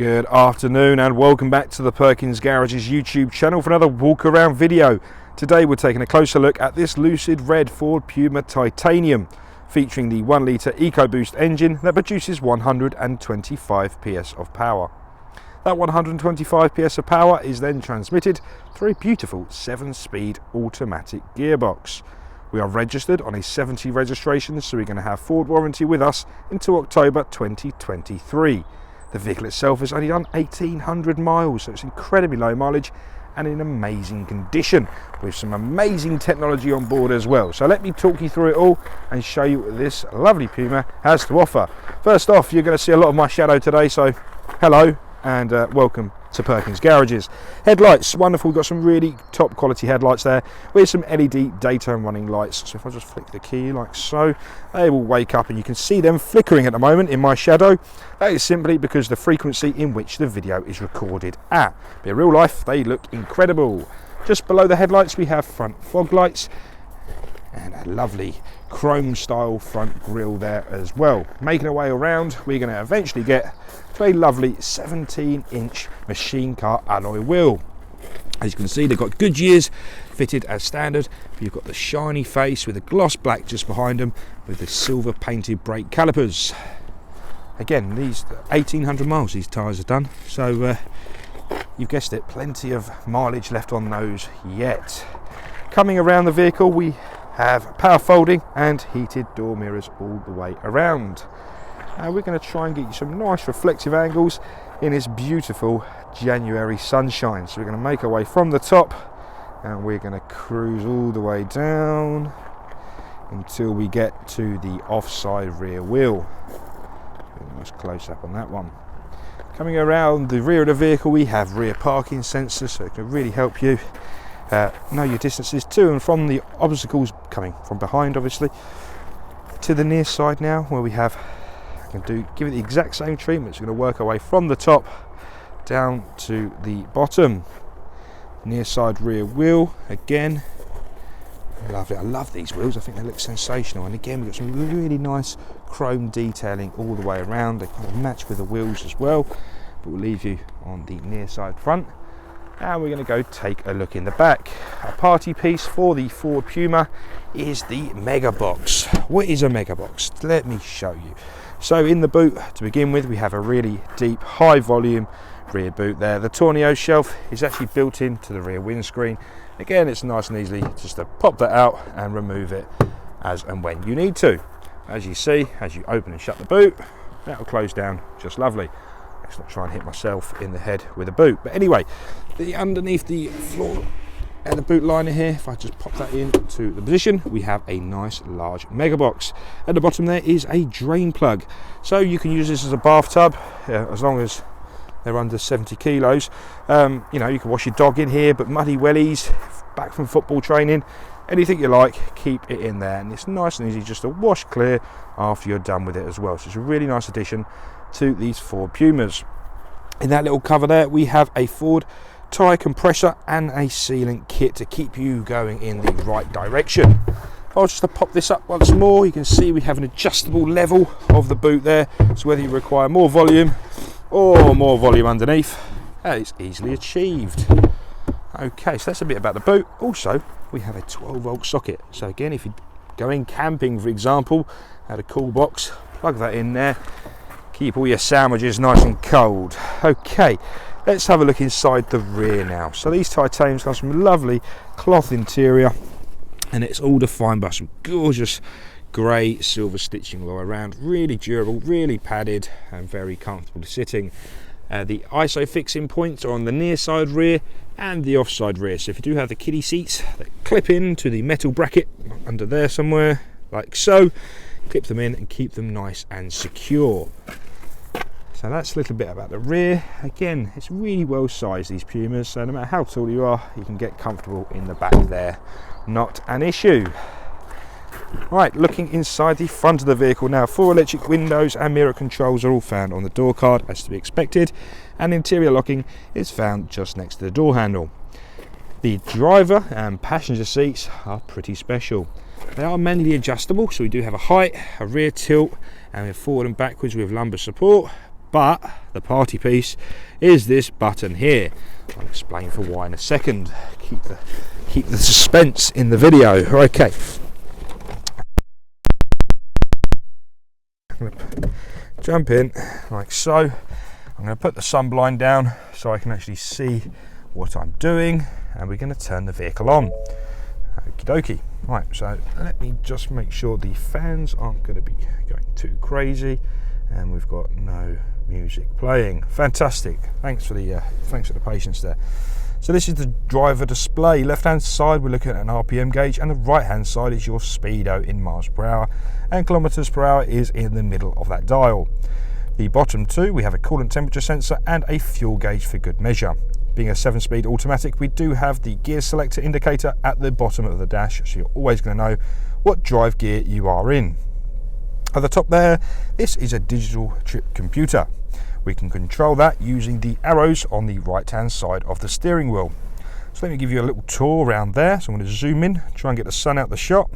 Good afternoon and welcome back to the Perkins Garage's YouTube channel for another walk around video. Today we're taking a closer look at this Lucid Red Ford Puma Titanium, featuring the 1 litre EcoBoost engine that produces 125 PS of power. That 125 PS of power is then transmitted through a beautiful 7-speed automatic gearbox. We are registered on a 70 registration, so we're going to have Ford warranty with us until October 2023. The vehicle itself has only done 1,800 miles, so it's incredibly low mileage and in amazing condition, with some amazing technology on board as well. So let me talk you through it all and show you what this lovely Puma has to offer. First off, you're going to see a lot of my shadow today, so hello and welcome to Perkins Garages. Headlights, wonderful. We've got some really top quality headlights there with some LED daytime running lights. So if I just flick the key like so, they will wake up and you can see them flickering at the moment in my shadow. That is simply because the frequency in which the video is recorded at. But in real life, they look incredible. Just below the headlights, we have front fog lights and a lovely chrome style front grille there as well. Making our way around, we're going to eventually get to a lovely 17-inch machine car alloy wheel. As you can see, they've got Goodyears fitted as standard. You've got the shiny face with the gloss black just behind them with the silver painted brake calipers. Again, these 1,800 miles these tyres have done, so you've guessed it, plenty of mileage left on those yet. Coming around the vehicle, we have power folding and heated door mirrors all the way around. We're going to try and get you some nice reflective angles in this beautiful January sunshine. So we're going to make our way from the top and we're going to cruise all the way down until we get to the offside rear wheel. A nice close up on that one. Coming around the rear of the vehicle, we have rear parking sensors, so it can really help you know your distances to and from the obstacles coming from behind, obviously. To the near side now, where we have, give it the exact same treatment. So we're going to work our way from the top down to the bottom. Near side rear wheel, again, lovely. I love these wheels, I think they look sensational. And again, we've got some really nice chrome detailing all the way around. They kind of match with the wheels as well, but we'll leave you on the near side front. And we're going to go take a look in the back. Our party piece for the Ford Puma is the MegaBox. What is a MegaBox? Let me show you. So in the boot, to begin with, we have a really deep, high volume rear boot there. The tonneau shelf is actually built into the rear windscreen. Again, it's nice and easy just to pop that out and remove it as and when you need to. As you see, as you open and shut the boot, that will close down just lovely. Let's not try and hit myself in the head with a boot. But anyway, underneath the floor and the boot liner here, if I just pop that into the position, we have a nice large MegaBox. At the bottom there is a drain plug. So you can use this as a bathtub, as long as they're under 70 kilos. You know, you can wash your dog in here, but muddy wellies, back from football training, anything you like, keep it in there. And it's nice and easy just to wash clear after you're done with it as well. So it's a really nice addition to these Ford Pumas. In that little cover there, we have a Ford tyre compressor and a sealant kit to keep you going in the right direction. I'll just pop this up once more. You can see we have an adjustable level of the boot there, so whether you require more volume or more volume underneath, it's easily achieved. Okay, so that's a bit about the boot. Also, we have a 12-volt socket. So again, if you're going camping, for example, at a cool box, plug that in there. Keep all your sandwiches nice and cold. Okay, let's have a look inside the rear now. So these titaniums come from a lovely cloth interior, and it's all defined by some gorgeous grey silver stitching all around. Really durable, really padded, and very comfortable sitting. The ISO fixing points are on the near side rear and the offside rear. So if you do have the kiddie seats that clip into the metal bracket under there somewhere, like so, clip them in and keep them nice and secure. So that's a little bit about the rear. Again, it's really well sized, these Pumas, so no matter how tall you are, you can get comfortable in the back there. Not an issue. Right, looking inside the front of the vehicle now, 4 electric windows and mirror controls are all found on the door card, as to be expected, and interior locking is found just next to the door handle. The driver and passenger seats are pretty special. They are manually adjustable, so we do have a height, a rear tilt, and we're forward and backwards with lumbar support. but the party piece is this button here. I'll explain for why in a second. Keep the suspense in the video. Okay. I'm going to jump in like so. I'm going to put the sunblind down so I can actually see what I'm doing, and we're going to turn the vehicle on. Okie dokie. Right, so let me just make sure the fans aren't going to be going too crazy, and we've got no music playing. Fantastic. Thanks for the patience there. So this is the driver display. Left hand side we're looking at an RPM gauge, and the right hand side is your speedo in miles per hour, and kilometers per hour is in the middle of that dial. The bottom two, we have a coolant temperature sensor and a fuel gauge for good measure. Being a 7-speed automatic, we do have the gear selector indicator at the bottom of the dash, so you're always going to know what drive gear you are in. At the top there, this is a digital trip computer. We can control that using the arrows on the right hand side of the steering wheel. So let me give you a little tour around there. So I'm going to zoom in, try and get the sun out the shot,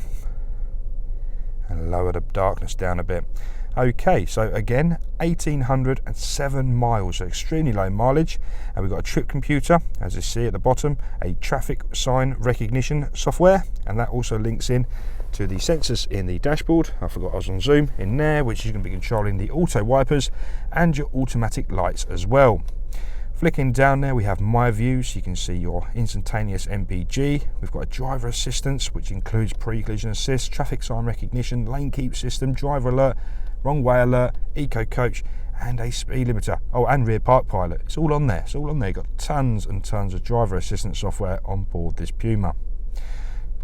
and lower the darkness down a bit. Okay, so again, 1,807 miles, so extremely low mileage, and we've got a trip computer, as you see at the bottom, a traffic sign recognition software, and that also links in to the sensors in the dashboard. I forgot I was on zoom in there, which is going to be controlling the auto wipers and your automatic lights as well. Flicking down there, we have my views. You can see your instantaneous MPG. We've got a driver assistance, which includes pre-collision assist, traffic sign recognition, lane keep system, driver alert, wrong way alert, eco coach, and a speed limiter. Oh, and rear park pilot. It's all on there. It's all on there. You've got tons and tons of driver assistance software on board this Puma.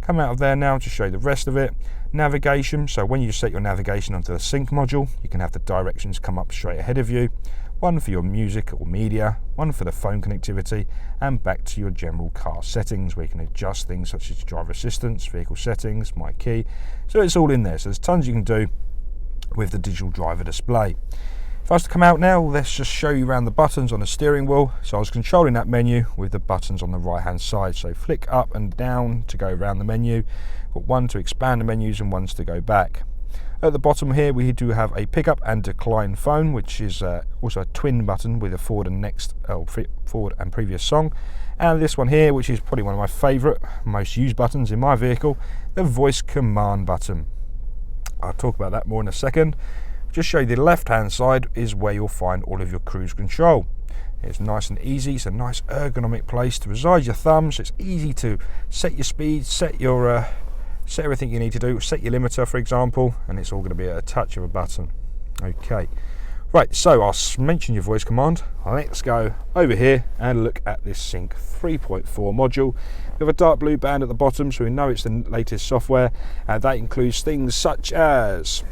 Come out of there now to show you the rest of it. Navigation. So when you set your navigation onto the sync module, you can have the directions come up straight ahead of you. One for your music or media, one for the phone connectivity, and back to your general car settings where you can adjust things such as driver assistance, vehicle settings, my key. So it's all in there. So there's tons you can do with the digital driver display. If I was to come out now, let's just show you around the buttons on the steering wheel. So I was controlling that menu with the buttons on the right hand side. So flick up and down to go around the menu. Got one to expand the menus and ones to go back. At the bottom here we do have a pick up and decline phone, which is also a twin button with a forward and previous song. And this one here, which is probably one of my favourite, most used buttons in my vehicle, the voice command button. I'll talk about that more in a second. Just show you the left hand side is where you'll find all of your cruise control. It's nice and easy. It's a nice ergonomic place to reside your thumbs. It's easy to set your speed, set everything you need to do, set your limiter for example, and it's all going to be at a touch of a button. Okay, right, so I'll mention your voice command. Let's go over here and look at this Sync 3.4 module. We have a dark blue band at the bottom, so we know it's the latest software. That includes things such as,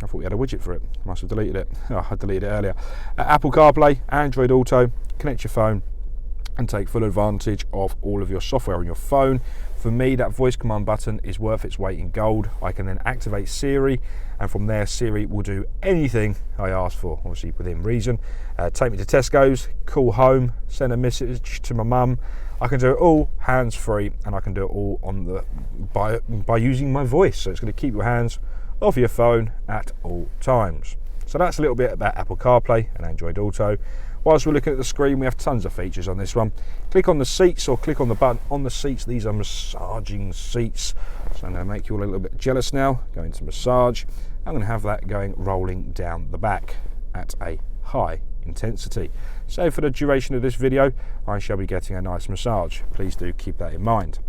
I thought we had a widget for it, must have deleted it. Oh, I deleted it earlier. Apple CarPlay, Android Auto, connect your phone and take full advantage of all of your software on your phone. For me, that voice command button is worth its weight in gold. I can then activate Siri, and from there Siri will do anything I ask for, obviously within reason. Take me to Tesco's, call home, send a message to my mum. I can do it all hands-free, and I can do it all on by using my voice. So it's going to keep your hands off your phone at all times. So that's a little bit about Apple CarPlay and Android Auto. Whilst we're looking at the screen, we have tons of features on this one. Click on the seats or click on the button on the seats. These are massaging seats. So I'm going to make you all a little bit jealous now. Go into massage. I'm going to have that going rolling down the back at a high intensity. So for the duration of this video, I shall be getting a nice massage. Please do keep that in mind.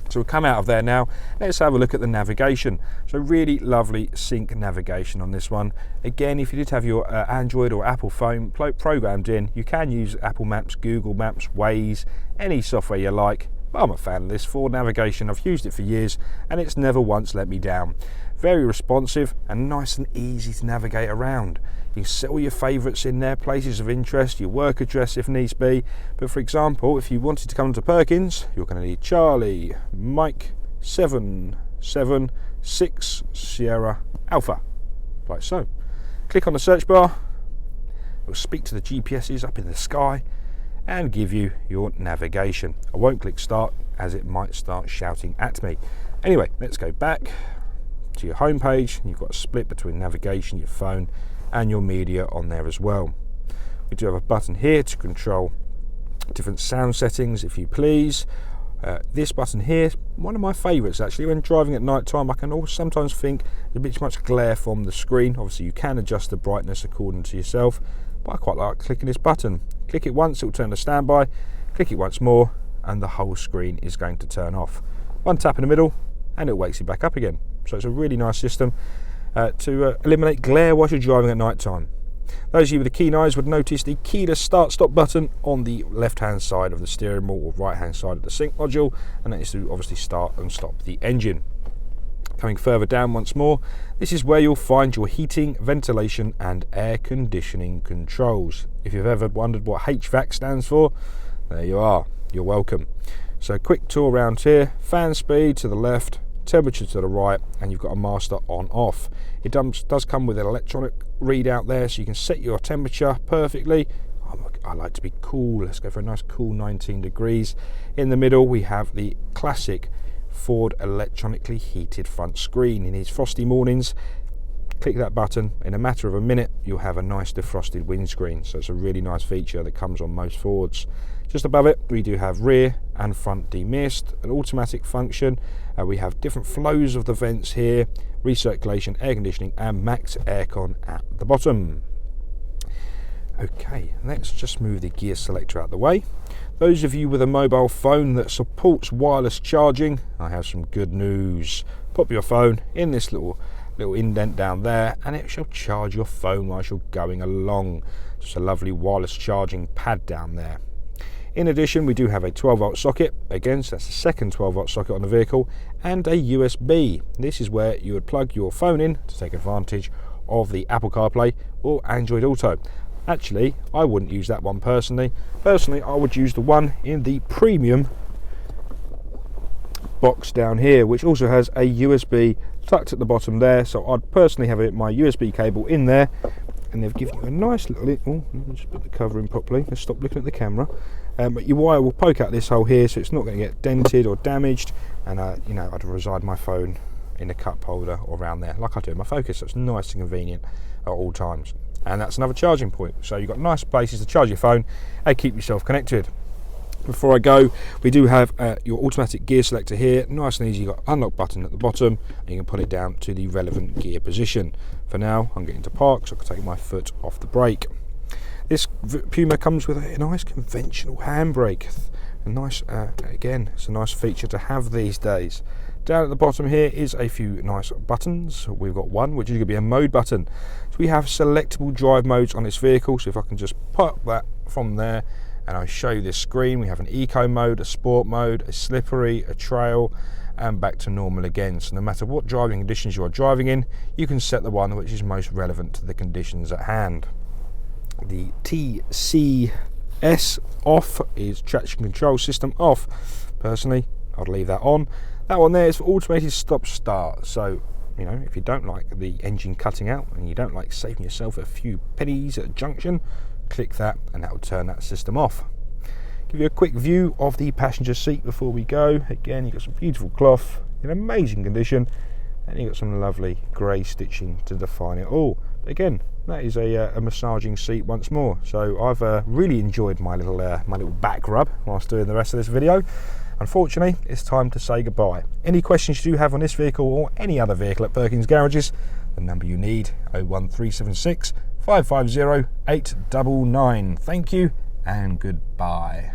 So we'll come out of there now. Let's have a look at the navigation. So really lovely sync navigation on this one. Again, if you did have your Android or Apple phone programmed in, you can use Apple Maps, Google Maps, Waze, any software you like. But I'm a fan of this for navigation. I've used it for years and it's never once let me down. Very responsive and nice and easy to navigate around. You can set all your favourites in there, places of interest, your work address if needs be. But for example, if you wanted to come to Perkins, you're going to need Charlie, Mike, 776 Sierra Alpha, like so. Click on the search bar, it will speak to the GPSs up in the sky and give you your navigation. I won't click start as it might start shouting at me. Anyway, let's go back to your home page. You've got a split between navigation, your phone and your media on there as well. We do have a button here to control different sound settings, if you please. This button here, one of my favourites actually. When driving at night time, I can also sometimes think there's a bit too much glare from the screen. Obviously you can adjust the brightness according to yourself, but I quite like clicking this button. Click it once, it will turn to standby. Click it once more and the whole screen is going to turn off. One tap in the middle and it wakes you back up again. So it's a really nice system to eliminate glare while you're driving at night time. Those of you with the keen eyes would notice the keyless start-stop button on the left-hand side of the steering wheel or right-hand side of the sync module, and that is to obviously start and stop the engine. Coming further down once more, this is where you'll find your heating, ventilation and air conditioning controls. If you've ever wondered what HVAC stands for, there you are, you're welcome. So quick tour around here, fan speed to the left, temperature to the right, and you've got a master on off. It does come with an electronic readout there, so you can set your temperature perfectly. I like to be cool. Let's go for a nice cool 19 degrees. In the middle we have the classic Ford electronically heated front screen. In these frosty mornings, click that button, in a matter of a minute you'll have a nice defrosted windscreen. So it's a really nice feature that comes on most Fords. Just above it we do have rear and front demist, an automatic function. We have different flows of the vents here, recirculation, air conditioning and max aircon at the bottom. Okay, let's just move the gear selector out of the way. Those of you with a mobile phone that supports wireless charging, I have some good news. Pop your phone in this little indent down there and it shall charge your phone whilst you're going along. Just a lovely wireless charging pad down there. In addition, we do have a 12-volt socket, again, so that's the second 12-volt socket on the vehicle, and a USB. This is where you would plug your phone in to take advantage of the Apple CarPlay or Android Auto. Actually, I wouldn't use that one personally. Personally, I would use the one in the premium box down here, which also has a USB tucked at the bottom there. So I'd personally have my USB cable in there, and they've given you a nice little, let me just put the cover in properly. Let's stop looking at the camera. But your wire will poke out this hole here, so it's not going to get dented or damaged. And you know, I'd reside my phone in a cup holder or around there, like I do in my Focus. So it's nice and convenient at all times. And that's another charging point. So you've got nice places to charge your phone and keep yourself connected. Before I go, we do have your automatic gear selector here, nice and easy. You've got an unlock button at the bottom and you can put it down to the relevant gear position. For now, I'm getting to park, so I can take my foot off the brake. This Puma comes with a nice conventional handbrake. A nice, again, it's a nice feature to have these days. Down at the bottom here is a few nice buttons. We've got one which is going to be a mode button. So we have selectable drive modes on this vehicle. So if I can just pop that from there and I show you this screen, we have an eco mode, a sport mode, a slippery, a trail, and back to normal again. So no matter what driving conditions you are driving in, you can set the one which is most relevant to the conditions at hand. The TCS off is traction control system off. Personally, I'd leave that on. That one there is for automated stop start. So, you know, if you don't like the engine cutting out and you don't like saving yourself a few pennies at a junction, click that and that will turn that system off. Give you a quick view of the passenger seat before we go. Again, you've got some beautiful cloth in amazing condition, and you've got some lovely grey stitching to define it all. But again, that is a massaging seat once more. So I've really enjoyed my little back rub whilst doing the rest of this video. Unfortunately, it's time to say goodbye. Any questions you do have on this vehicle or any other vehicle at Perkins Garages, the number you need, 01376 550 899. Thank you and goodbye.